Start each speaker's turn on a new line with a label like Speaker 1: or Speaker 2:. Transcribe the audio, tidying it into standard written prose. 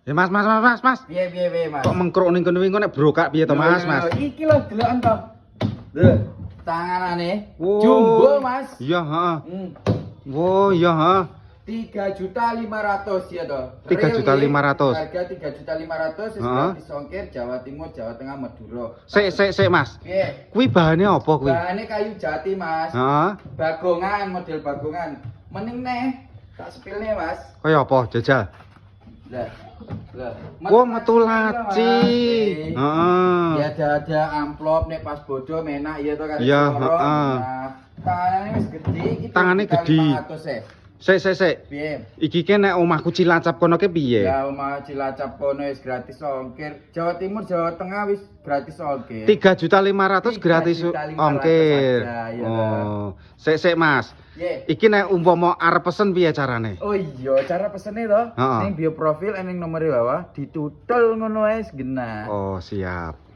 Speaker 1: Ya Mas.
Speaker 2: Piye, Mas?
Speaker 1: Kok mengkruk ning kene nek brokak piye to Mas?
Speaker 2: Iki lho deloken to. Lho, tanganane
Speaker 1: Oh.
Speaker 2: jumbo, Mas.
Speaker 1: Iya, heeh.
Speaker 2: Hmm.
Speaker 1: Oh, iya, heeh.
Speaker 2: 3.500.000 ya toh.
Speaker 1: 3.500.000.
Speaker 2: Harga 3.500.000 wis
Speaker 1: Heeh.
Speaker 2: gratis ongkir Jawa Timur, Jawa Tengah, Madura.
Speaker 1: Sik Mas.
Speaker 2: Piye?
Speaker 1: Kuwi bahane apa kuwi?
Speaker 2: Bahane kayu jati, Mas.
Speaker 1: Heeh.
Speaker 2: Bagongan, model bagongan. Mending neh tak sepilne, Mas.
Speaker 1: Kaya apa jajal?
Speaker 2: Lah.
Speaker 1: Oh, metu laci. Heeh.
Speaker 2: Ya ada amplop nek pas bodo menak ya to kan.
Speaker 1: Iya, heeh.
Speaker 2: Tangane wis gede iki.
Speaker 1: Tangane gede.
Speaker 2: 500
Speaker 1: Sik.
Speaker 2: Piye?
Speaker 1: Iki ke nek omahku Cilacap kono ke piye?
Speaker 2: Ya omah Cilacap kono wis gratis ongkir. Jawa Timur, Jawa Tengah wis gratis ongkir.
Speaker 1: 3.500.000 gratis
Speaker 2: 3.500.000
Speaker 1: ongkir.
Speaker 2: aja, ya.
Speaker 1: Oh, sik Mas.
Speaker 2: Ye.
Speaker 1: Iki nek umpama arep pesen piye carane?
Speaker 2: Oh iya, cara pesene to.
Speaker 1: Heeh.
Speaker 2: Ning bio profil ening nomor bawah ditutul ngono wis genah.
Speaker 1: Oh, siap.